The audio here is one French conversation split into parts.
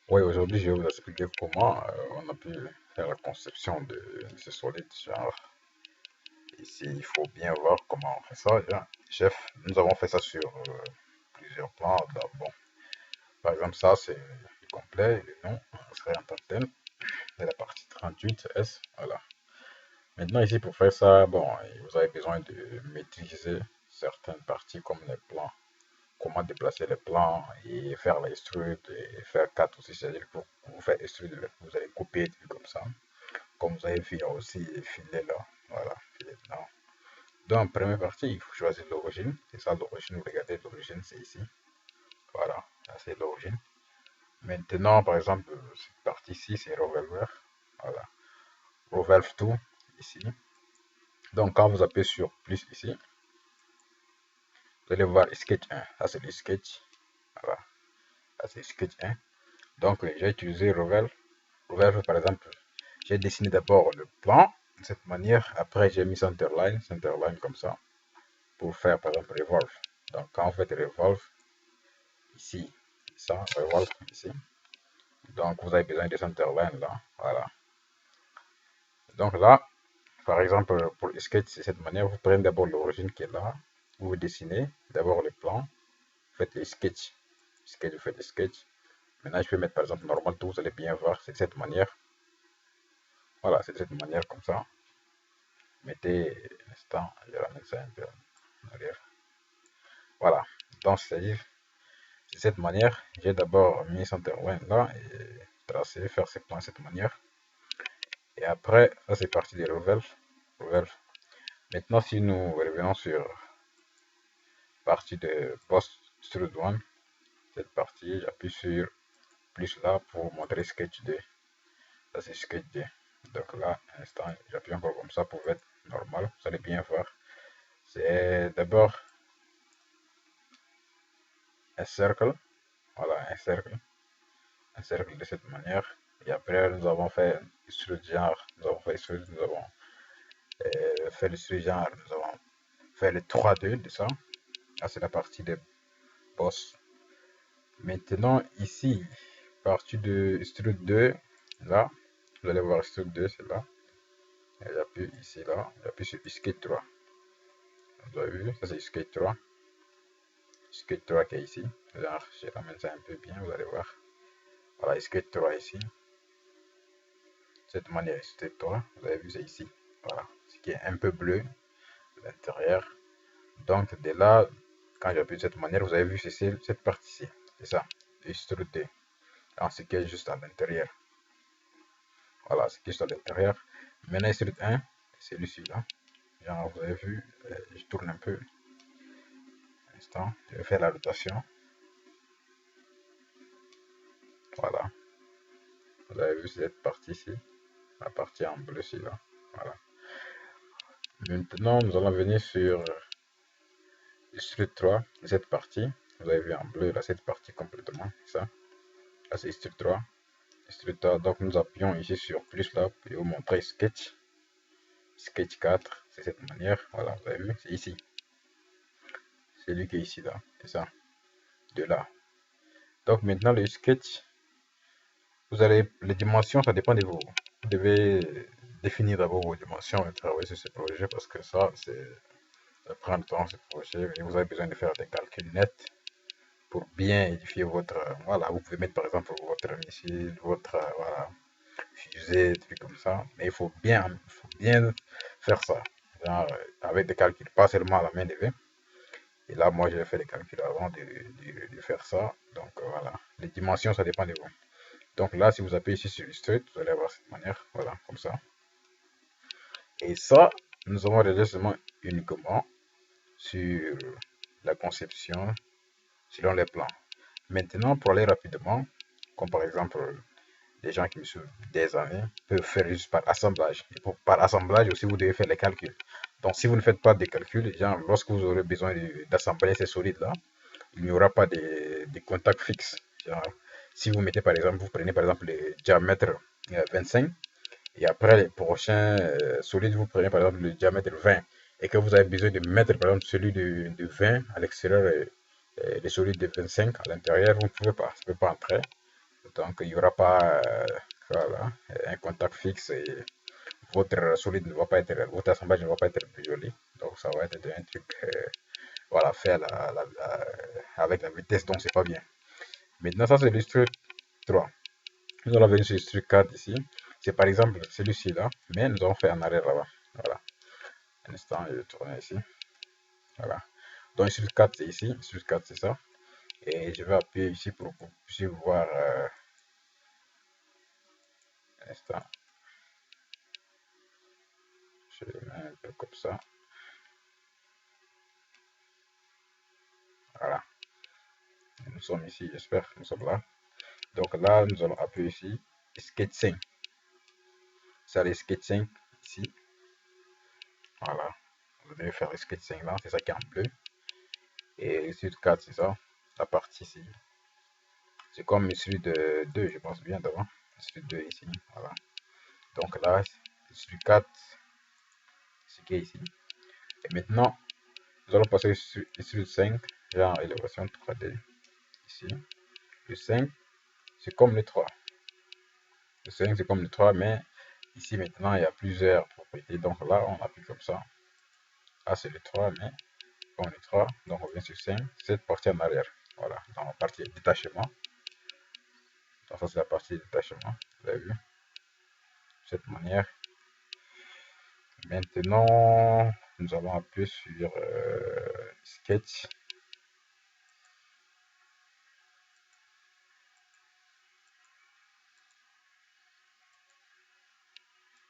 Oui, aujourd'hui, je vais vous expliquer comment on a pu faire la conception de ce solide. Genre, ici, il faut bien voir comment on fait ça. Genre, chef, nous avons fait ça sur plusieurs plans. Bon, par exemple, ça, c'est le complet. Le nom serait en tant que tel. C'est la partie 38S. Voilà. Maintenant, ici, pour faire ça, bon, vous avez besoin de maîtriser certaines parties comme les plans. Comment déplacer les plans et faire les extrudes et faire 4 aussi, c'est-à-dire que vous faites extrude, vous allez couper comme ça. Comme vous avez vu, il y a aussi les filets là. Voilà, filets là. Dans la première partie, il faut choisir l'origine. C'est ça l'origine, vous regardez l'origine, c'est ici. Voilà, là c'est l'origine. Maintenant, par exemple, cette partie-ci, c'est Revolver. Voilà, Revolve tout, ici. Donc, quand vous appuyez sur plus ici, vous allez voir Sketch 1. Ça, c'est le sketch. Voilà, ça c'est Sketch 1. Donc, j'ai utilisé Revolve. Revolve, par exemple, j'ai dessiné d'abord le plan de cette manière. Après, j'ai mis centerline comme ça, pour faire par exemple revolve. Donc, quand vous faites revolve, ici, ça, revolve ici. Donc, vous avez besoin de centerline là. Voilà. Donc là, par exemple, pour le sketch, c'est cette manière. Vous prenez d'abord l'origine qui est là. Vous dessinez d'abord le plan. Vous faites les sketchs. Sketch, vous faites les sketchs. Maintenant, je peux mettre par exemple normal tout. Vous allez bien voir, c'est de cette manière. Voilà, c'est de cette manière comme ça. Mettez l'instant, je ramène ça un peu en arrière. Voilà. Donc, c'est-à-dire, de cette manière, j'ai d'abord mis Centerline là et tracé, faire ces plans de cette manière. Et après, ça c'est parti des Revolve. Maintenant, si nous revenons sur partie de Post Extrude One, cette partie, j'appuie sur plus là pour montrer Sketch 2. Ça c'est Sketch 2. Donc là, un instant, j'appuie encore comme ça pour être normal. Vous allez bien voir. C'est d'abord un cercle. Voilà, un cercle de cette manière. Et après, nous avons fait extrude genre, nous avons fait extrude, nous avons fait l'extrude genre, nous avons fait le 3-2 de ça. Là, c'est la partie de boss. Maintenant, ici, partie de extrude 2, là, vous allez voir extrude 2, c'est là. J'appuie ici, là, j'appuie sur skate 3. Vous avez vu, ça c'est skate 3. Skate 3 qui est ici. Genre, je ramène ça un peu bien, vous allez voir. Voilà, skate 3 ici. Cette manière, skate 3, vous avez vu, c'est ici. Voilà, ce qui est un peu bleu à l'intérieur. Donc, de là, quand j'appuie de cette manière, vous avez vu, c'est cette partie-ci. C'est ça, extrude 2. En ce qui est juste à l'intérieur. Voilà, ce qui est juste à l'intérieur. Maintenant, extrude 1, c'est celui-ci-là. Genre, vous avez vu, je tourne un peu. Un instant, je vais faire la rotation. Voilà, vous avez vu cette partie-ci. La partie en bleu, ici, là. Voilà. Maintenant, nous allons venir sur extrude 3, cette partie. Vous avez vu en bleu, là, cette partie complètement. Ça, là, c'est extrude 3. Donc nous appuyons ici sur plus là pour vous montrer sketch. Sketch 4, c'est cette manière. Voilà, vous avez vu, c'est ici. C'est lui qui est ici là. C'est ça. De là. Donc maintenant le sketch, vous allez. Les dimensions, ça dépend de vous. Vous devez définir d'abord vos dimensions et travailler sur ce projet parce que ça prend du temps ce projet et vous avez besoin de faire des calculs nets pour bien édifier votre. Voilà, vous pouvez mettre par exemple votre missile, votre voilà, fusée, des trucs comme ça. Mais il faut bien faire ça. Genre, avec des calculs, pas seulement à la main levée. Et là, moi, j'ai fait les calculs avant de faire ça. Donc, voilà. Les dimensions, ça dépend de vous. Donc là, si vous appuyez ici sur Illustrate, vous allez avoir cette manière. Voilà, comme ça. Et ça, nous avons réalisé seulement uniquement sur la conception selon les plans. Maintenant, pour aller rapidement, comme par exemple des gens qui me suivent des années peuvent faire juste par assemblage. Et par assemblage aussi, vous devez faire les calculs. Donc, si vous ne faites pas des calculs, genre, lorsque vous aurez besoin d'assembler ces solides-là, il n'y aura pas de contact fixe. Genre, si vous mettez par exemple, vous prenez par exemple le diamètre 25 et après les prochains solides, vous prenez par exemple le diamètre 20 et que vous avez besoin de mettre par exemple celui de 20 à l'extérieur et les solides de 25 à l'intérieur, vous ne pouvez pas, ça ne peut pas entrer. Donc, il n'y aura pas voilà, un contact fixe et votre solide ne va pas être, votre assemblage ne va pas être plus joli. Donc, ça va être un truc, voilà, fait avec la vitesse, donc c'est pas bien. Maintenant, ça, c'est le truc 3. Nous allons venir sur le truc 4 ici. C'est par exemple celui-ci là, mais nous allons faire en arrière là-bas. Voilà. Un instant, je vais tourner ici. Voilà. Donc, sur le 4, c'est ici. Sur le 4, c'est ça. Et je vais appuyer ici pour que vous puissiez voir. Un instant. Je le mets un peu comme ça. Voilà. Nous sommes ici, j'espère que nous sommes là. Donc là, nous allons appuyer ici. Sketch 5. Ça, les Sketch 5 ici. Voilà. Vous devez faire le Sketch 5 là. C'est ça qui est en bleu. Et le sud 4, c'est ça. La partie ici. C'est comme celui de 2, je pense bien d'avant. Celui de 2 ici. Voilà. Donc là, celui 4, ce qui est ici. Et maintenant, nous allons passer sur le 5, genre élévation 3D. Ici. Le 5, c'est comme le 3. Le 5, c'est comme le 3, mais ici maintenant, il y a plusieurs propriétés. Donc là, on appuie comme ça. Ah, c'est le 3, mais comme le 3, donc on vient sur 5, cette partie en arrière. Voilà, dans la partie détachement. Donc ça, c'est la partie détachement. Vous avez vu? De cette manière. Maintenant, nous allons appuyer sur Sketch.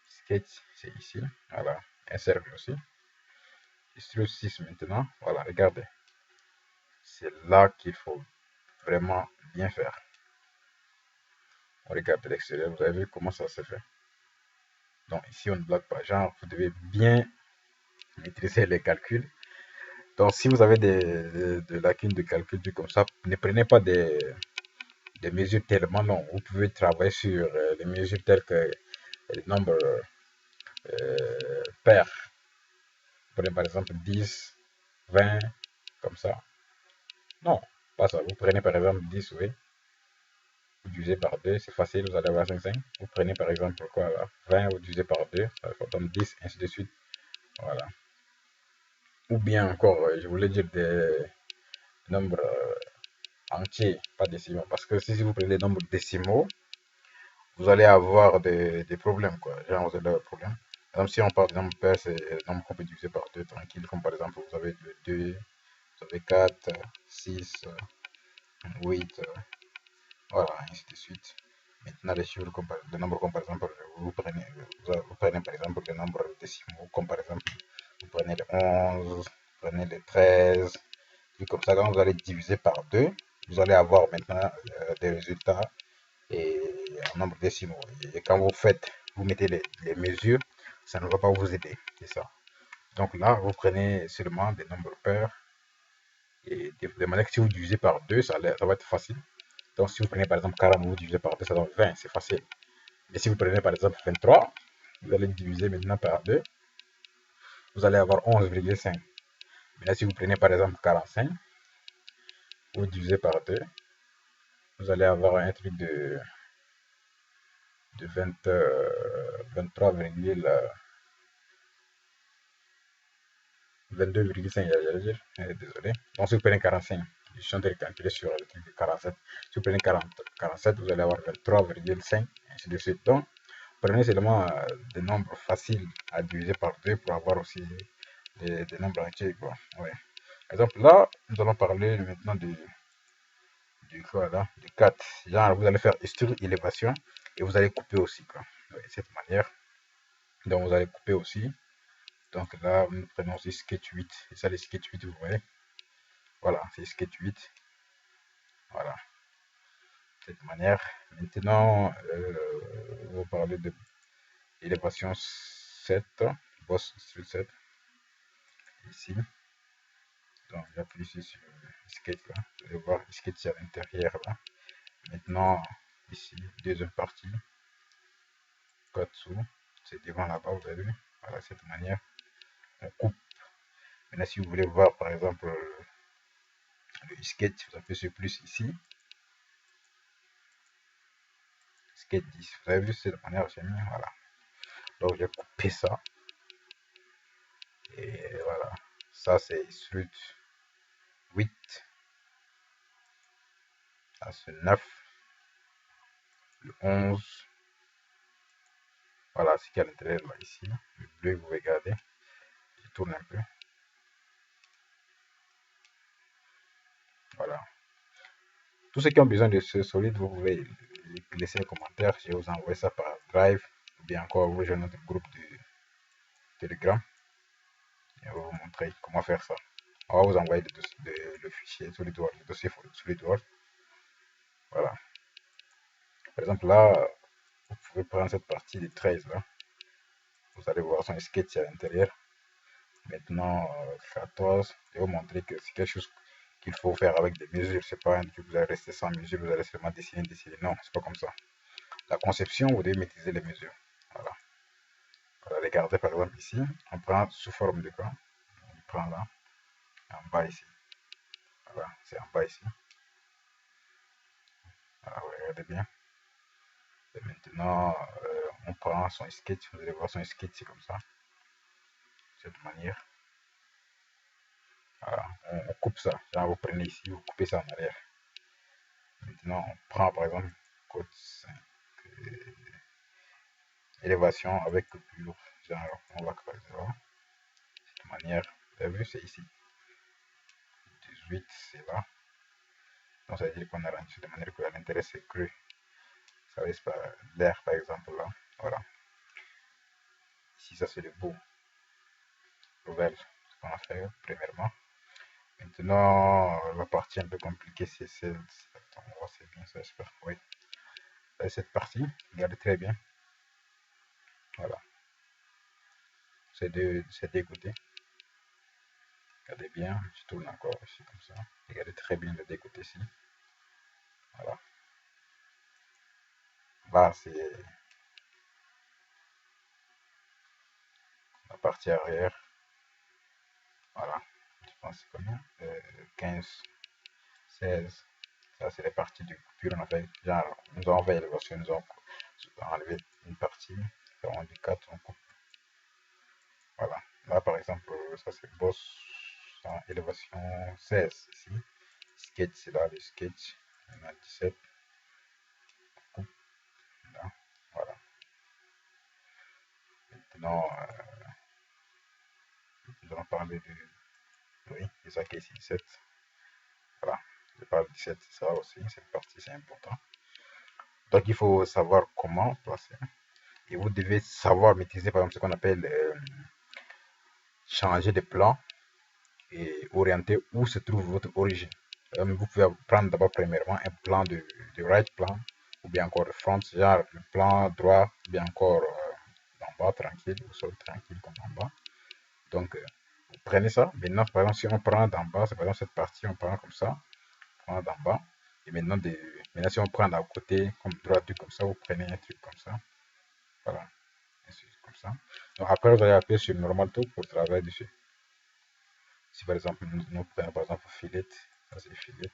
Sketch, c'est ici. Voilà, un cercle aussi. Sur 6 maintenant. Voilà, regardez. C'est là qu'il faut vraiment bien faire. On regarde l'extérieur, vous avez vu comment ça se fait. Donc ici, on ne bloque pas. Genre, vous devez bien maîtriser les calculs. Donc, si vous avez des lacunes de calcul comme ça, ne prenez pas des mesures tellement longues. Vous pouvez travailler sur des mesures telles que le nombre pair. Prenez par exemple 10, 20, comme ça. Non, pas ça. Vous prenez par exemple 10, oui. Vous divisez par 2, c'est facile, vous allez avoir 5, 5. Vous prenez par exemple quoi là, 20, vous divisez par 2, ça donne 10, ainsi de suite. Voilà. Ou bien encore, je voulais dire des nombres entiers, pas décimaux. Parce que si vous prenez des nombres décimaux, vous allez avoir des problèmes, quoi. Genre, vous allez avoir des problèmes. Par exemple, si on parle d'exemple pair, c'est le nombre qu'on peut diviser par 2 tranquille. Comme par exemple, vous avez 2, vous avez 4, 6, 8, voilà, ainsi de suite. Maintenant, les chiffres, les nombres comme par exemple, vous prenez par exemple les nombres décimaux, comme par exemple, vous prenez les 11, vous prenez les 13, puis comme ça, quand vous allez diviser par 2, vous allez avoir maintenant des résultats et en nombre décimaux. Et quand vous faites, vous mettez les mesures, ça ne va pas vous aider, c'est ça. Donc là, vous prenez seulement des nombres pairs et de manière que si vous divisez par 2, ça va être facile. Donc si vous prenez par exemple 40, vous divisez par 2, ça donne 20, c'est facile. Mais si vous prenez par exemple 23, vous allez diviser maintenant par 2, vous allez avoir 11,5. Mais là, si vous prenez par exemple 45, vous divisez par 2, vous allez avoir un truc de 22,5, j'allais dire. Désolé. Donc, si vous prenez 45, je suis en train de calculer sur le truc de 47. Si vous prenez 47, vous allez avoir 23,5, ainsi de suite. Donc, prenez seulement des nombres faciles à diviser par 2 pour avoir aussi des nombres entiers, quoi. Ouais. Par exemple, là, nous allons parler maintenant quoi, là, du 4. Genre, vous allez faire sur élévation et vous allez couper aussi, quoi. Ouais, de cette manière. Donc, vous allez couper aussi. Donc là, nous prenons aussi sketch 8. Et ça, les sketch 8, vous voyez. Voilà, c'est sketch 8. Voilà. De cette manière. Maintenant, on va parler de l'élévation 7. Boss sur 7. Ici. Donc, j'appuie ici sur le sketch là. Vous allez voir le sketch à l'intérieur là. Maintenant, ici, deuxième partie. Katsu. C'est devant là-bas, vous avez vu. Voilà, de cette manière. On coupe. Maintenant, si vous voulez voir par exemple le sketch, vous appuyez sur plus ici. sketch 10. Vous avez vu, c'est de manière j'ai mis, voilà. Donc j'ai coupé ça. Et voilà. Ça c'est extrude 8. Ça c'est 9. Le 11. Voilà ce qu'il y a à l'intérieur là ici. Le bleu, vous regardez. Je tourne un peu. Voilà. Tous ceux qui ont besoin de ce solide, vous pouvez laisser un commentaire. Je vais vous envoyer ça par Drive. Ou bien encore vous rejoindre notre groupe de Telegram. Et on va vous montrer comment faire ça. On va vous envoyer le fichier SolidWorks, le dossier SolidWorks. Voilà. Par exemple là, vous pouvez prendre cette partie de 13 là. Vous allez voir son sketch à l'intérieur. Maintenant, 14, je vais vous montrer que c'est quelque chose qu'il faut faire avec des mesures. C'est pas un truc, vous allez rester sans mesure, vous allez seulement dessiner. Non, c'est pas comme ça. La conception, vous devez maîtriser les mesures. Voilà. Regardez par exemple ici, on prend sous forme de quoi? On prend là, en bas ici. Voilà, c'est en bas ici. Voilà, regardez bien. Et maintenant, on prend son sketch. Vous allez voir son sketch, c'est comme ça. De cette manière. Voilà, on coupe ça. Genre, vous prenez ici, vous coupez ça en arrière. Maintenant, on prend par exemple code 5, élévation avec coupure. Genre, on va creuser là. De cette manière. Vous avez vu, c'est ici. 18, c'est là. Donc, ça veut dire qu'on arrange de manière que l'intérieur c'est cru. Ça laisse pas l'air, par exemple, là. Voilà. Ici, ça c'est le bout. Nouvelle, ce qu'on a fait premièrement. Maintenant, la partie un peu compliquée, c'est celle. Attends, on va c'est bien ça, j'espère. Oui. Là, cette partie, regardez très bien. Voilà. C'est des côtés. Regardez bien, je tourne encore ici comme ça. Regardez très bien le décoté ici. Voilà. Là, c'est la partie arrière. Voilà. Je pense c'est combien 15, 16. Ça, c'est les parties du coupure. On a fait, genre, nous avons fait l'élévation, nous avons enlevé une partie. On dit 4, on coupe. Voilà. Là, par exemple, ça c'est boss en élévation 16 ici. Sketch, c'est là le sketch. On a 17. Coupe. Là. Voilà. Maintenant, nous allons parler de. Oui, c'est ça qui est ici, 17. Voilà. Je parle de 17, c'est ça aussi. Cette partie, c'est important. Donc, il faut savoir comment placer. Et vous devez savoir maîtriser, par exemple, ce qu'on appelle changer de plan et orienter où se trouve votre origine. Vous pouvez prendre d'abord premièrement un plan de right plan ou bien encore de front, genre le plan droit ou bien encore d'en bas tranquille, ou sol tranquille comme en bas. Donc vous prenez ça. Maintenant, par exemple, si on prend d'en bas, c'est par exemple cette partie, on prend comme ça, on prend d'en bas. Et maintenant, maintenant, si on prend d'un côté comme droit, comme ça, vous prenez un truc comme ça. Voilà, comme ça. Donc après, vous allez appuyer sur Normal Tool pour travailler dessus. Si par exemple, nous prenons par exemple filet, ça c'est filet,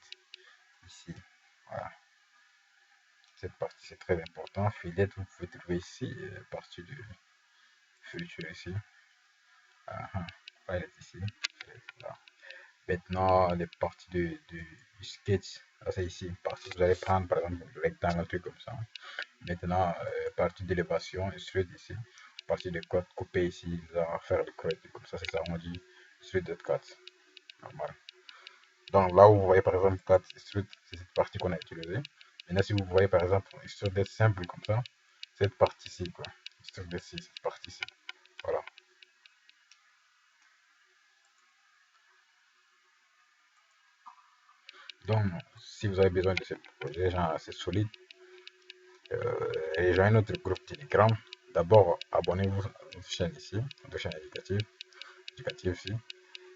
ici, voilà. Cette partie c'est très important. Filet, vous pouvez trouver ici, partie du futur ici. Elle est ici, là. Maintenant, les parties du sketch, c'est ici, partie, vous allez prendre par exemple le rectangle, un truc comme ça. Maintenant, partie d'élévation, extrude ici. Partie de code, couper ici, là, faire le creux, comme ça, c'est ça, on dit extrude de cut. Normal. Donc là où vous voyez par exemple 4 extrude, c'est cette partie qu'on a utilisée. Maintenant, si vous voyez par exemple extrude d'être simple comme ça, cette partie-ci, quoi. Extrude ici, cette partie-ci. Voilà. Donc, si vous avez besoin de ce projet, genre assez solide, rejoignez notre groupe Telegram. D'abord, abonnez-vous à notre chaîne ici, notre chaîne éducative ici.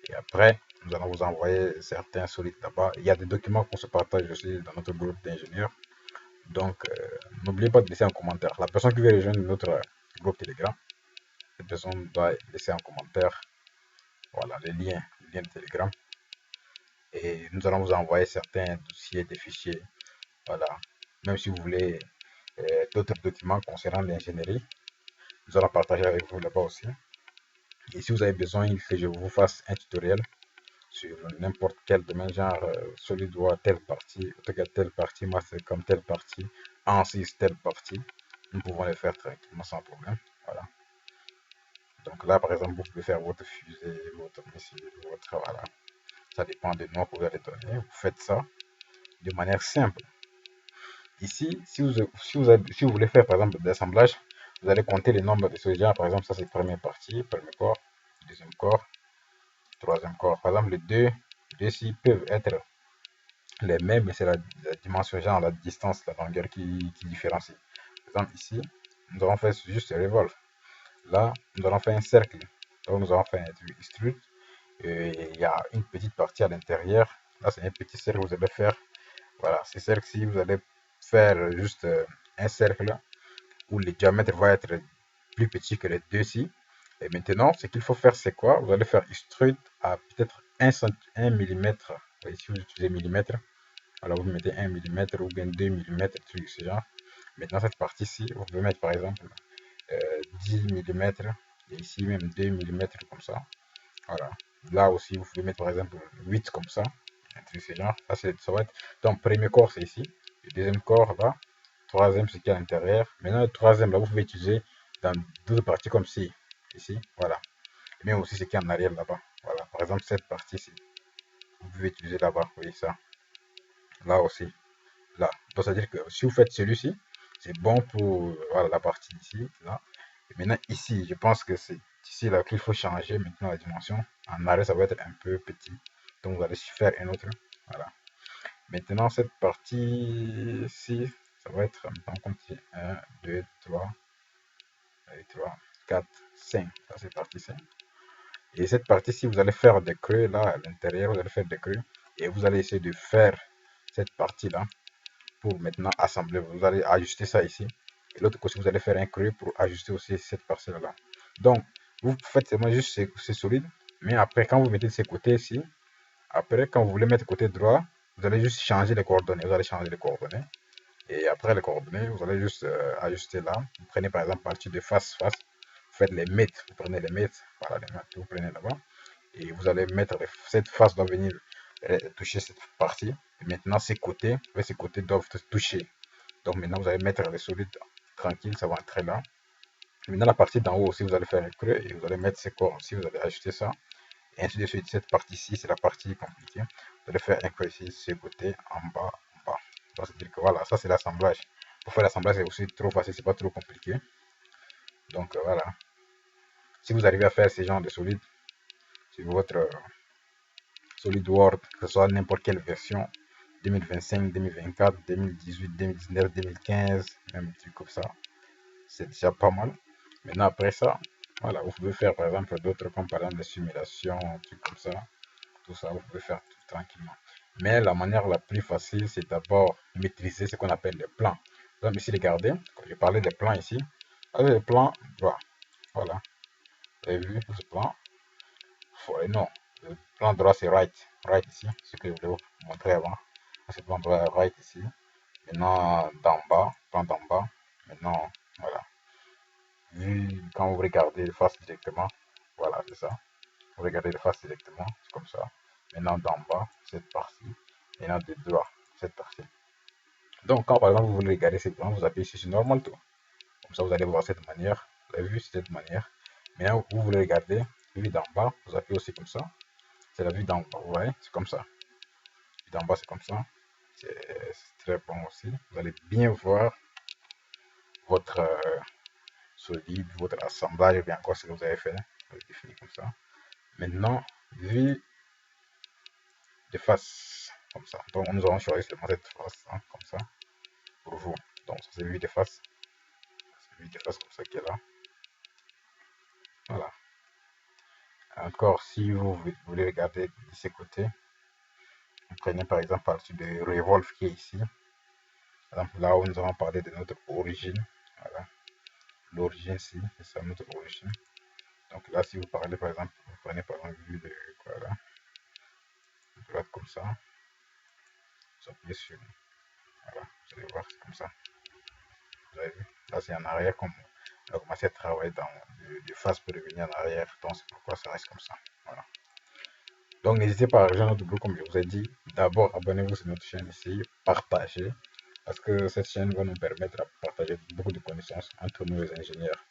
Et après, nous allons vous envoyer certains solides là-bas. Il y a des documents qu'on se partage aussi dans notre groupe d'ingénieurs. Donc, n'oubliez pas de laisser un commentaire. La personne qui veut rejoindre notre groupe Telegram, cette personne doit laisser un commentaire. Voilà, le lien de Telegram. Et nous allons vous envoyer certains dossiers, des fichiers. Voilà. Même si vous voulez d'autres documents concernant l'ingénierie. Nous allons partager avec vous là-bas aussi. Et si vous avez besoin, il fait que je vous fasse un tutoriel sur n'importe quel domaine, genre SolidWorks telle partie, AutoCAD telle partie, Mastercam telle partie, ANSYS telle partie. Nous pouvons les faire tranquillement sans problème. Voilà. Donc là, par exemple, vous pouvez faire votre fusée, votre missile, votre... Voilà. Ça dépend des noms que vous allez donner. Vous faites ça de manière simple. Ici, si vous voulez faire par exemple de l'assemblage, vous allez compter les nombres de ce genre. Par exemple, ça c'est première partie, premier corps, deuxième corps, troisième corps. Par exemple, les deux ci peuvent être les mêmes, mais c'est la dimension, genre la distance, la longueur qui différencie. Par exemple, ici, nous allons faire juste un revolve. Là, nous allons faire un cercle. Donc, nous allons faire un extrude. Et il y a une petite partie à l'intérieur. Là, c'est un petit cercle que vous allez faire. Voilà, ce cercle-ci, vous allez faire juste un cercle où le diamètre va être plus petit que les deux-ci. Et maintenant, ce qu'il faut faire, c'est quoi? Vous allez faire extrude à peut-être 1 mm. Si vous utilisez millimètre, alors vous mettez 1 mm ou bien 2 mm, truc ce genre. Maintenant, cette partie-ci, vous pouvez mettre par exemple 10 mm et ici même 2 mm comme ça. Voilà. Là aussi, vous pouvez mettre par exemple 8 comme ça. Un truc ce genre. Ça va être. Donc, premier corps, c'est ici. Le deuxième corps, là. Troisième, c'est qui est à l'intérieur. Maintenant, le troisième, là, vous pouvez utiliser dans d'autres parties comme ci. Ici, voilà. Et même aussi ce qui est en arrière là-bas. Voilà. Par exemple, cette partie-ci. Vous pouvez utiliser là-bas. Vous voyez ça. Là aussi. Là. Donc, c'est-à-dire que si vous faites celui-ci, c'est bon pour voilà, la partie ici, là. Et maintenant, ici, je pense que c'est ici là qu'il faut changer maintenant la dimension. En arrêt, ça va être un peu petit. Donc, vous allez faire un autre. Voilà. Maintenant, cette partie-ci, ça va être maintenant compte 1, 2, 3, 3, 4, 5. Ça, c'est partie 5. Et cette partie-ci, vous allez faire des creux là à l'intérieur. Vous allez faire des creux. Et vous allez essayer de faire cette partie-là pour maintenant assembler. Vous allez ajuster ça ici. Et l'autre côté, vous allez faire un creux pour ajuster aussi cette parcelle-là. Donc, vous faites seulement juste c'est solide. Mais après, quand vous mettez de ces côtés ici, après, quand vous voulez mettre côté droit, vous allez juste changer les coordonnées. Vous allez changer les coordonnées. Et après les coordonnées, vous allez juste ajuster là. Vous prenez par exemple partie de face, face. Vous faites les mètres. Vous prenez les mètres. Voilà, les mètres que vous prenez là-bas. Et vous allez mettre cette face doit venir toucher cette partie. Et maintenant, ces côtés doivent toucher. Donc maintenant, vous allez mettre les solides tranquille, ça va entrer là. Maintenant, la partie d'en haut aussi, vous allez faire un creux et vous allez mettre ces corps aussi, vous allez ajouter ça. Et ainsi de suite. Cette partie-ci, c'est la partie compliquée. Vous allez faire un creux ici, ce côté, en bas, en bas. Donc, c'est-à-dire que voilà, ça c'est l'assemblage. Pour faire l'assemblage, c'est aussi trop facile, c'est pas trop compliqué. Donc voilà. Si vous arrivez à faire ce genre de solide sur votre SolidWorks, que ce soit n'importe quelle version, 2025, 2024, 2018, 2019, 2015, même un truc comme ça, c'est déjà pas mal. Maintenant, après ça, voilà, vous pouvez faire par exemple d'autres comme par exemple des simulations, un truc comme ça. Tout ça, vous pouvez faire tout tranquillement. Mais la manière la plus facile, c'est d'abord maîtriser ce qu'on appelle les plans. Donc ici, regardez, quand je parlais des plans ici, avec le plan droit. Voilà, vous avez vu ce plan? Non, le plan droit c'est right. Right ici, ce que je voulais vous montrer avant. Ce plan droit est right ici. Maintenant, d'en bas, plan d'en bas. Maintenant, voilà. Vu quand vous regardez de face directement, voilà, c'est ça. Vous regardez de face directement, c'est comme ça. Maintenant, d'en bas, cette partie. Maintenant, de droit, cette partie. Donc, quand par exemple vous voulez regarder ces plans, vous appuyez sur Normal Tool. Comme ça, vous allez voir cette manière. Vous avez vu cette manière. Maintenant, vous voulez regarder vue d'en bas, vous appuyez aussi comme ça. C'est la vue d'en bas, vous voyez, c'est comme ça. Vue d'en bas, c'est comme ça. C'est très bon aussi. Vous allez bien voir votre solide, votre assemblage, et bien encore ce que vous avez fait. Vous allez définir comme ça. Maintenant, vue de face, comme ça. Donc, nous allons choisir seulement cette face, hein, comme ça, pour vous. Donc, ça c'est vue de face. C'est vue de face comme ça qui est là. Voilà. Encore, si vous voulez regarder de ces côtés, vous prenez par exemple partie de Revolve qui est ici. Par exemple, là où nous avons parlé de notre origine. Voilà. L'origine ici, c'est ça notre origine. Donc là, si vous parlez par exemple, vous prenez par exemple vue de quoi là, de droite comme ça, vous appuyez sur, voilà, vous allez voir, c'est comme ça. Vous avez vu? Là, c'est en arrière comme on a commencé à travailler dans de face pour revenir en arrière. Donc, c'est pourquoi ça reste comme ça. Voilà. Donc, n'hésitez pas à rejoindre notre groupe, comme je vous ai dit. D'abord, abonnez-vous sur notre chaîne ici, partagez, parce que cette chaîne va nous permettre de partager beaucoup de connaissances entre nous, les ingénieurs.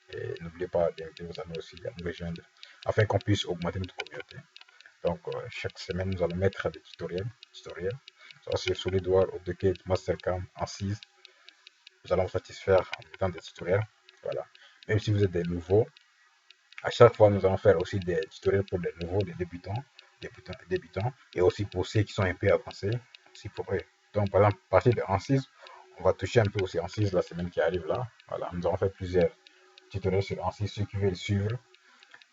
Et n'oubliez pas d'inviter vos amis aussi à nous rejoindre, afin qu'on puisse augmenter notre communauté. Donc, chaque semaine, nous allons mettre des tutoriels. Ça, sur SolidWorks, AutoCAD, Mastercam, ANSYS. Nous allons vous satisfaire en mettant des tutoriels. Voilà. Même si vous êtes des nouveaux, à chaque fois, nous allons faire aussi des tutoriels pour des nouveaux, des débutants, et aussi pour ceux qui sont un peu avancés, aussi pour eux. Donc, par exemple, à partir de ANSYS, on va toucher un peu aussi ANSYS la semaine qui arrive là. Voilà, nous allons faire plusieurs tutoriels sur ANSYS. Ceux qui veulent suivre,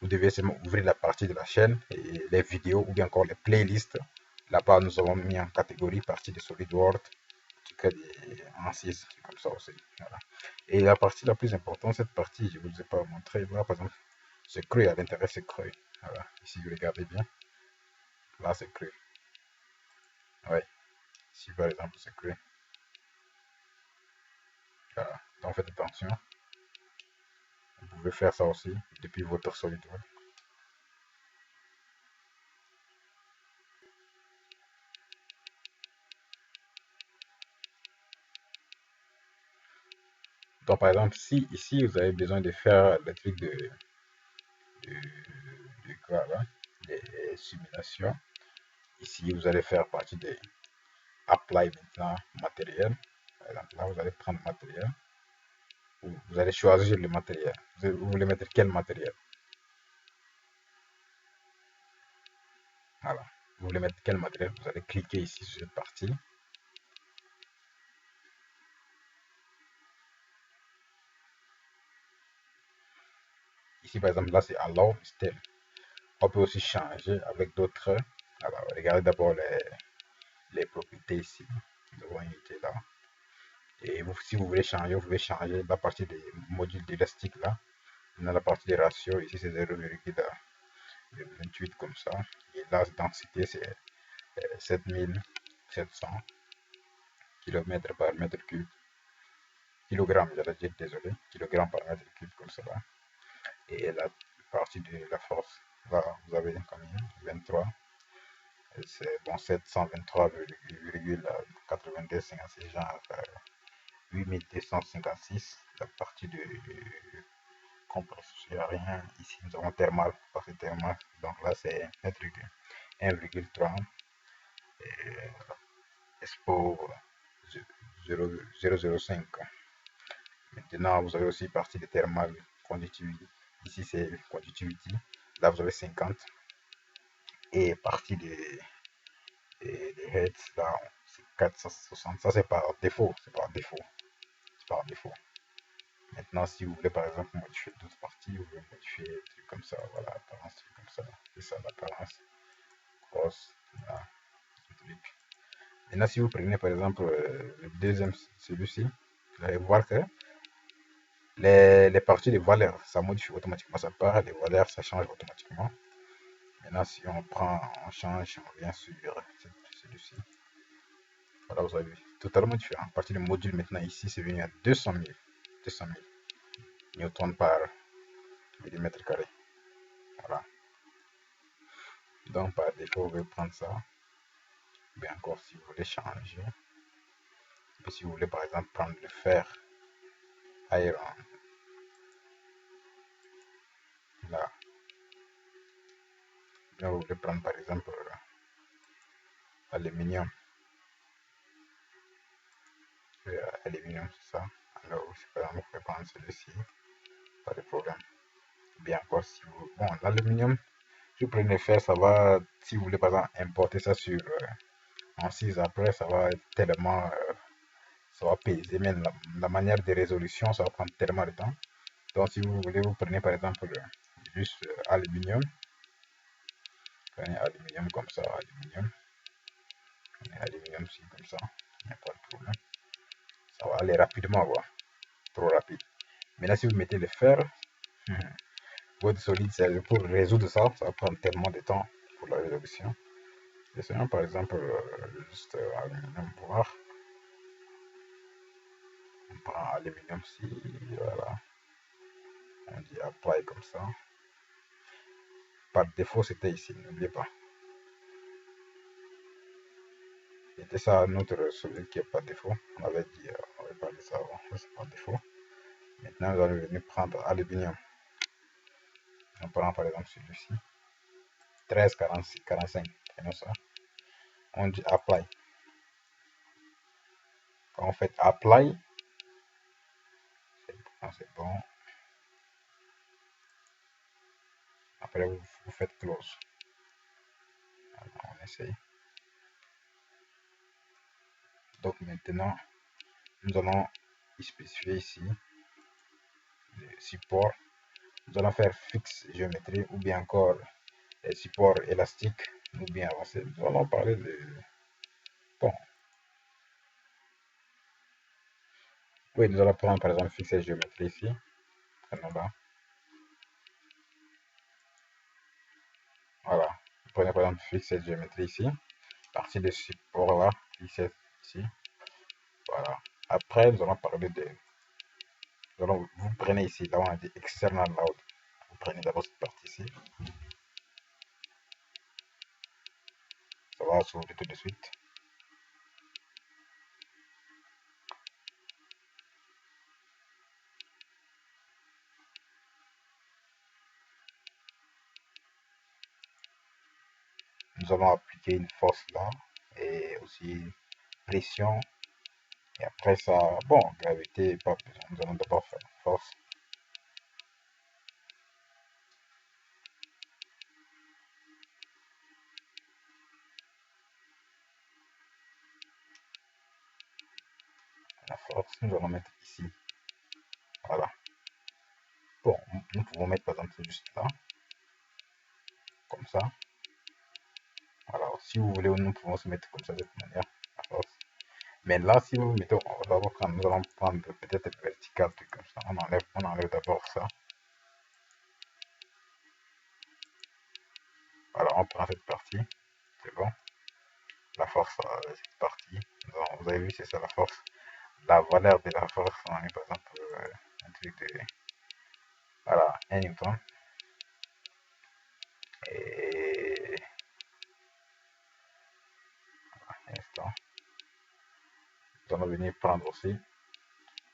vous devez seulement ouvrir la partie de la chaîne et les vidéos ou bien encore les playlists. Là-bas, nous avons mis en catégorie partie de SolidWorks, cas des ANSYS, comme ça aussi. Voilà. Et la partie la plus importante, cette partie, je ne vous ai pas montré. Là, par exemple, c'est creux à l'intérieur, c'est creux. Voilà. Ici, vous regardez bien. Là, c'est creux. Ouais. Ici, par exemple, c'est creux. Voilà. Donc, faites attention. Vous pouvez faire ça aussi depuis votre SolidWorks. Donc, par exemple, si ici, vous avez besoin de faire des trucs de, de quoi, là, des simulations, ici, vous allez faire partie des Apply maintenant matériel. Par exemple, là, vous allez prendre matériel. Vous allez choisir le matériel. Vous voulez mettre quel matériel? Voilà. Vous voulez mettre quel matériel? Vous allez cliquer ici sur cette partie. Ici, par exemple, là, c'est Allow Style. On peut aussi changer avec d'autres. Alors, regardez d'abord les propriétés ici. Nous avons unité là. Et vous, si vous voulez changer, vous pouvez changer la partie des modules d'élastique là. Dans la partie des ratios, ici c'est 0,28 comme ça. Et la densité c'est 7700 km par mètre cube. Kilogramme, j'allais dire, désolé. Kilogramme par mètre cube comme ça. Et la partie de la force, là vous avez combien? 23. C'est bon, 723,82, genre 8256. La partie de compression, rien. Ici, nous avons thermal, partie thermal. Donc là, c'est 1,3. Expo 0,005. Maintenant, vous avez aussi partie de thermal conductivity. Ici, c'est conductivity. Là, vous avez 50. Et partie de hertz, là, c'est 460. Ça, c'est par défaut. C'est par défaut. C'est par défaut. Maintenant, si vous voulez par exemple modifier d'autres parties, vous voulez modifier des trucs comme ça, voilà, apparence, truc comme ça. C'est ça l'apparence. Cross, là, ce truc. Maintenant, si vous prenez par exemple le deuxième, celui-ci, vous allez voir que les parties de valeurs, ça modifie automatiquement, ça part, les valeurs, ça change automatiquement. Maintenant, si on prend, on change, on vient sur celui-ci. Voilà, vous avez vu, totalement différent. À partir du module maintenant ici, c'est venu à 200 000. 200 000 newtons par millimètre carré. Voilà. Donc, par défaut, vous pouvez prendre ça. Bien encore, si vous voulez changer. Et si vous voulez, par exemple, prendre le fer iron. Là. Là, vous voulez prendre, par exemple, aluminium. Aluminium, c'est ça. Alors, par exemple, vous pouvez prendre celui-ci. Pas de problème. Bien encore, si vous... Bon, l'aluminium, si vous prenez le fer, ça va... Si vous voulez, par exemple, importer ça sur... en 6 après, ça va être tellement... ça va peser. Même la manière de résolution, ça va prendre tellement de temps. Donc, si vous voulez, vous prenez, par exemple, juste aluminium. Prenez aluminium comme ça, aluminium. Prenez aluminium aussi comme ça. Il n'y a pas de problème. Ça va aller rapidement, quoi. Trop rapide. Maintenant, si vous mettez le fer, votre solide, pour résoudre ça, ça va prendre tellement de temps pour la résolution. Essayons par exemple juste aluminium voir. prend aluminium si, voilà, on dit apply comme ça. Par défaut, c'était ici, n'oubliez pas. C'était ça notre celui qui est par défaut. On avait dit, on avait parlé de ça avant, c'est par défaut. Maintenant, nous allons venir prendre aluminium. On prend par exemple celui-ci. 1346, 45, prenons ça. On dit apply. Quand on fait apply, c'est bon. Après, vous faites close. Alors, on essaye. Donc maintenant, nous allons spécifier ici le support. Nous allons faire fixe géométrie ou bien encore les supports élastiques ou bien avancés. Nous allons parler de... Bon, oui, nous allons prendre par exemple fixe géométrie ici. Prenons là. Voilà. Prenez par exemple fixe géométrie ici. Partie de support là, ici. Voilà. Après, nous allons parler de... vous prenez ici, là on a dit external load. Vous prenez d'abord cette partie ici. Ça va s'ouvrir tout de suite. Nous allons appliquer une force là et aussi pression. Et après ça, bon, gravité, pas besoin. Nous allons d'abord faire force. La force, nous allons mettre ici. Voilà. Bon, nous pouvons mettre par exemple juste là. Comme ça. Voilà. Si vous voulez, nous pouvons se mettre comme ça de cette manière. La force. Mais là, si nous mettons, nous allons prendre peut-être vertical, truc comme ça. On enlève d'abord ça. Voilà, on prend cette partie. C'est bon. La force, cette partie. Vous avez vu, c'est ça la force. La valeur de la force, on est par exemple un truc de. Voilà, 1 newton. Et. Un instant. Nous allons venir prendre aussi.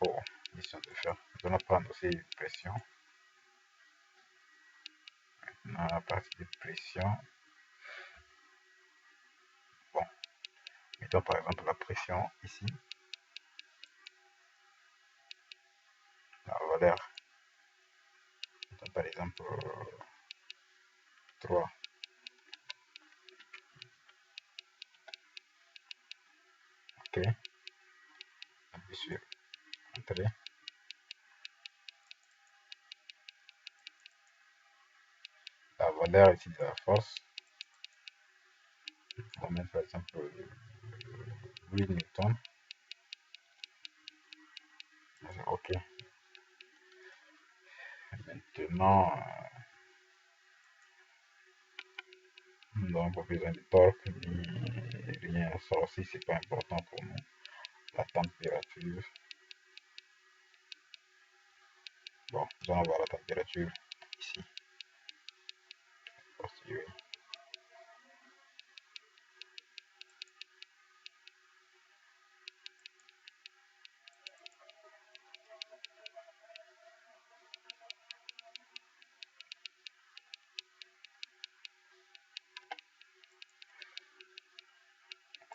Oh, mission de faire. Nous allons prendre aussi une pression. Maintenant, la partie de pression. Bon, mettons par exemple la pression ici. La valeur. Mettons par exemple 3. Ok. Appuie sur Entrée. La valeur ici de la force. On va mettre par exemple 8 newtons. Ok. Maintenant, nous n'avons pas besoin de torque ni rien. Ça aussi, c'est pas important pour nous. La température. Bon, nous allons voir la température ici. Oui.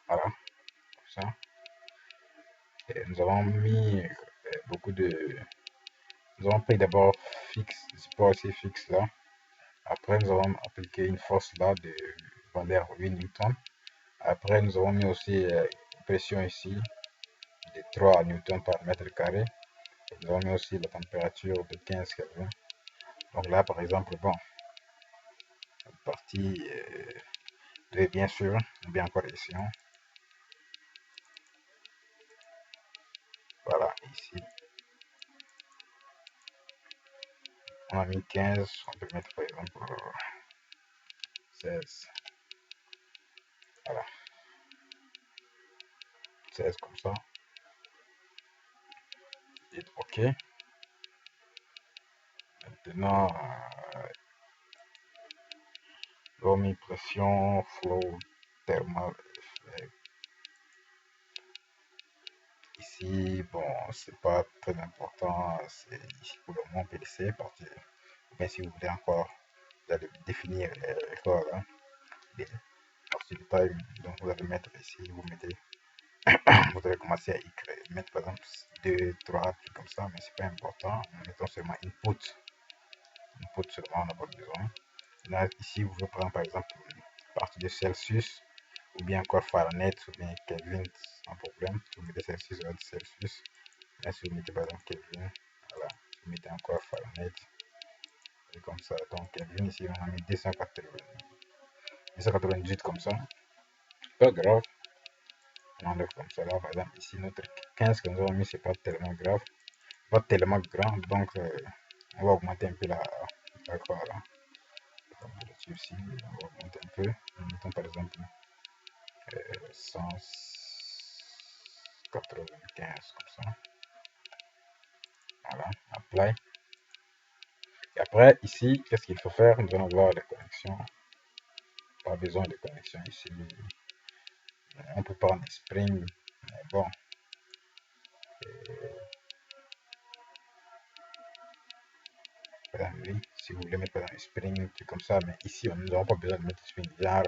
Voilà, comme ça. Et nous avons mis beaucoup de... Nous avons pris d'abord fixe, support ici fixe là. Après, nous avons appliqué une force là de valeur 8 newtons. Après, nous avons mis aussi une pression ici de 3 newtons par mètre carré. Nous avons mis aussi la température de 15 Kelvin. Donc là, par exemple, bon, cette partie très bien sûr, bien correction. Voilà, ici, on a mis 15, on peut mettre par exemple 16. Voilà, 16 comme ça. dites OK. Maintenant, pression, flow, thermal effect. Ici, bon, c'est pas très important, c'est ici pour le moment PDC, parce que bien si vous voulez encore, vous allez définir voilà, les parties de taille, donc vous allez mettre ici, vous allez commencer à y créer, mettre par exemple 2, 3, trucs comme ça, mais c'est pas important, mettons seulement input seulement, on n'a pas besoin. Là, ici, vous pouvez prendre par exemple partie de Celsius, ou bien encore Fahrenheit, ou bien Kelvin, sans problème. Si vous mettez Celsius, vous mettez Celsius. Là, si vous mettez par exemple Kelvin, voilà, si vous mettez encore Fahrenheit, et comme ça. Donc Kelvin, ici, on a mis 298 comme ça. Pas grave, on enlève comme ça. Là, par exemple, ici, notre 15 que nous avons mis, c'est pas tellement grave, pas tellement grand, donc on va augmenter un peu la quoi là. Là-dessus aussi, on va augmenter un peu. Mettons par exemple 195 comme ça. Voilà, apply. Et après, ici, qu'est-ce qu'il faut faire? Nous allons voir les connexions. Pas besoin de connexion ici. On peut prendre Spring, mais bon. Oui, si vous voulez mettre par exemple Spring, truc comme ça, mais ici, nous n'avons pas besoin de mettre Spring. Genre,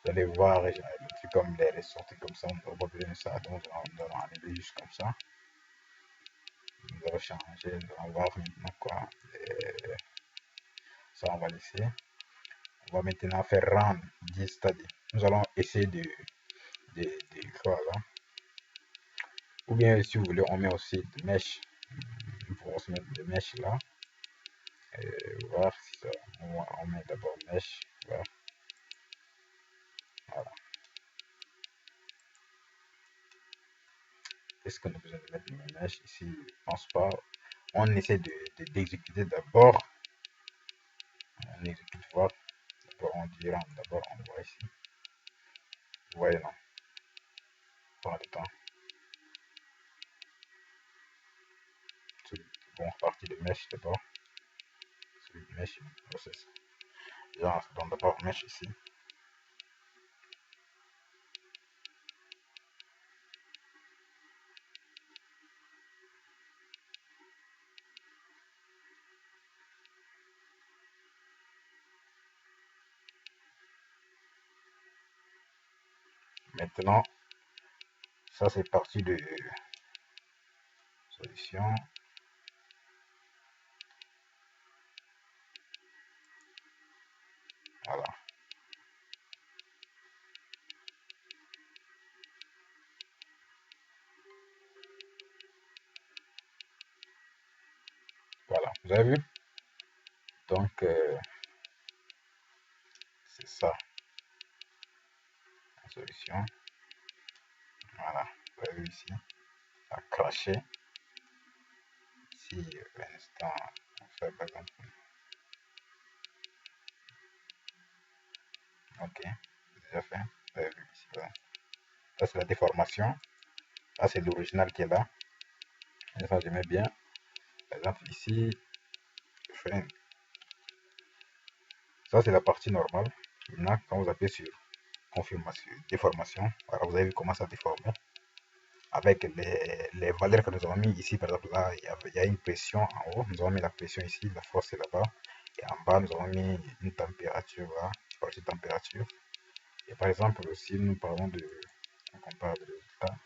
vous allez voir, des trucs comme les ressorties comme ça, on n'aura pas besoin de ça. Donc, nous allons enlever juste comme ça. Nous allons changer, nous allons voir maintenant quoi. Ça, on va laisser. On va maintenant faire run 10 stades. Nous allons essayer de voilà. Ou bien si vous voulez, on met aussi des mèches. Il faut aussi mettre des mèches là. Et voir si ça. On met d'abord mèche. Voilà. Est-ce qu'on a besoin de mettre une mèche ici? Je pense pas. On essaie d'exécuter d'abord. On exécute voir. D'abord on dira, d'abord on voit ici. Vous voyez non? Prends le temps. Bon, partie de mèche d'abord. Celui de mèche, process. Genre, donc d'abord mèche ici. Maintenant, ça c'est parti de solution. Voilà. Voilà, vous avez vu? Donc, c'est ça, la solution. Voilà, vous avez vu ici, ça a craché. Ici, l'instant, on fait par exemple. Ok, déjà fait. Vous avez vu ici, là. Ça, c'est la déformation. Là, c'est l'original qui est là. Et ça, j'aimais bien. Par exemple, ici, ça, c'est la partie normale. Maintenant, quand vous appuyez sur confirmation, déformation, voilà, vous avez vu comment ça déforme. Avec les valeurs que nous avons mis ici, par exemple, là, il y a une pression en haut. Nous avons mis la pression ici, la force est là-bas. Et en bas, nous avons mis une température, là, partie température. Et par exemple, si nous parlons de, on compare les résultats,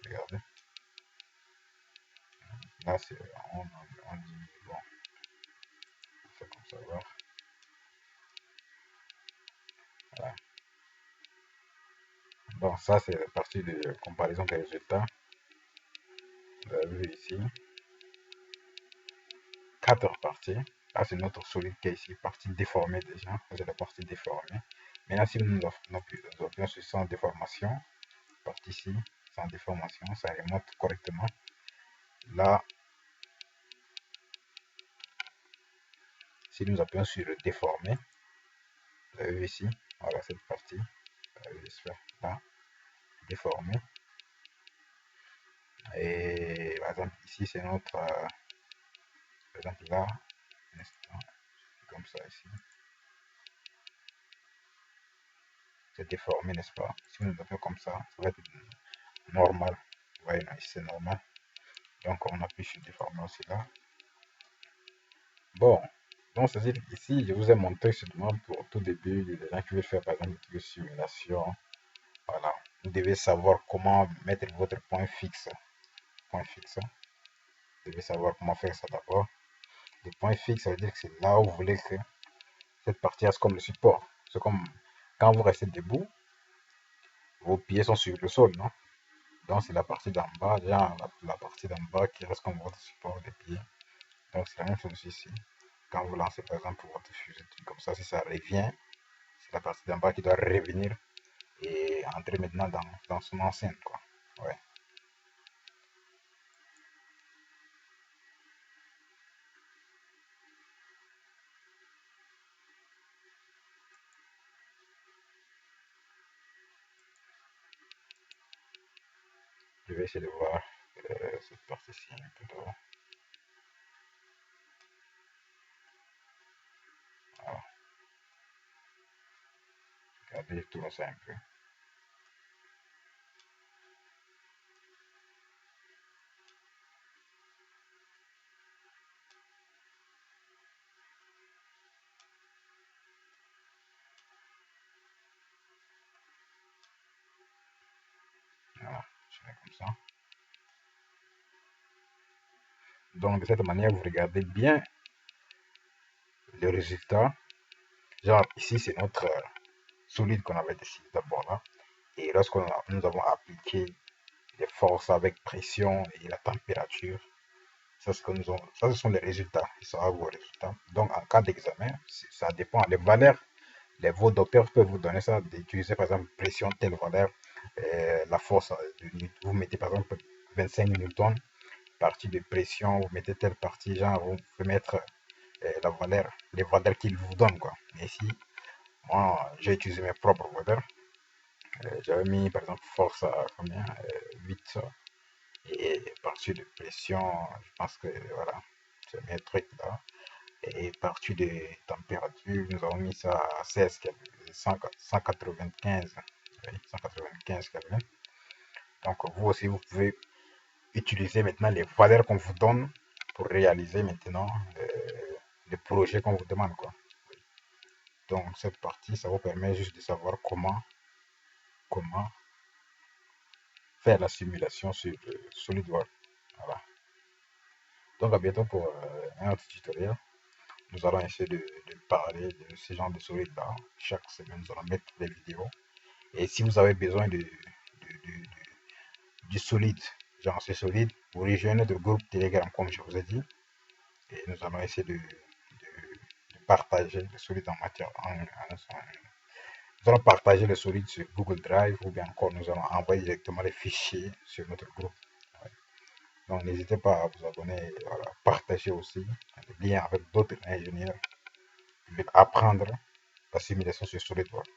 regardez. Là, c'est, on dit, bon, on fait comme ça, voir. Voilà. Bon, ça, c'est la partie de comparaison des résultats. Vous avez vu ici, 4 parties. Là, c'est notre solide qui est ici, partie déformée déjà. C'est la partie déformée. Maintenant, si nous appuyons sur sans déformation, partie ici, sans déformation, ça remonte correctement. Là, si nous appuyons sur le déformé, vous avez vu ici, voilà cette partie, là, déformé. Et par exemple, ici, c'est notre, par exemple, là, un instant, comme ça ici, c'est déformé, n'est-ce pas? Si nous le faisons comme ça va être normal. Vous voyez, là, ici, c'est normal. Donc, on appuie sur déformer aussi là. Bon, donc, c'est-à-dire ici, je vous ai montré seulement pour tout début, les gens qui veulent faire, par exemple, une simulation. Voilà, vous devez savoir comment mettre votre point fixe. Point fixe. Vous devez savoir comment faire ça d'abord. Le point fixe, ça veut dire que c'est là où vous voulez que cette partie reste comme le support. C'est comme quand vous restez debout, vos pieds sont sur le sol, non? Donc c'est la partie d'en bas, déjà la partie d'en bas qui reste comme votre support des pieds. Donc c'est la même chose ici. Quand vous lancez par exemple votre fusée comme ça, si ça revient, c'est la partie d'en bas qui doit revenir et entrer maintenant dans son enceinte, quoi. Ouais. Je vais essayer de voir cette partie-ci un peu de... Voilà. Regardez, je tourne ça un peu. Voilà, je fais comme ça. Donc de cette manière, vous regardez bien le résultat. Genre ici, c'est notre solide qu'on avait décidé d'abord là. Et lorsque nous avons appliqué les forces avec pression et la température, ça, ça ce sont les résultats. Ce sera vos résultats. Donc en cas d'examen, ça dépend. Vos docteurs peuvent vous donner ça, d'utiliser par exemple pression telle valeur, la force, vous mettez par exemple 25 newtons, partie de pression, vous mettez telle partie, genre vous pouvez mettre la valeur, les valeurs qu'ils vous donnent, quoi. Mais ici, moi, j'ai utilisé mes propres valeurs. J'avais mis par exemple force à combien 8 et partie de pression, je pense que voilà, c'est mes trucs là. Et partie de température, nous avons mis ça à 16 Kelvin, 195, oui, 195 Kelvin. Donc vous aussi, vous pouvez utiliser maintenant les valeurs qu'on vous donne pour réaliser maintenant les projets qu'on vous demande, quoi. Donc cette partie, ça vous permet juste de savoir comment faire la simulation sur SolidWorks. Voilà. Donc à bientôt pour un autre tutoriel. Nous allons essayer de parler de ce genre de solide là. Chaque semaine, nous allons mettre des vidéos. Et si vous avez besoin du solide, genre c'est solide, vous rejoignez le groupe Telegram comme je vous ai dit. Et nous allons essayer de partager le solide en matière. Nous allons partager le solide sur Google Drive ou bien encore nous allons envoyer directement les fichiers sur notre groupe. Ouais. Donc n'hésitez pas à vous abonner, voilà, partager aussi les liens avec d'autres ingénieurs qui veulent apprendre la simulation sur SolidWorks.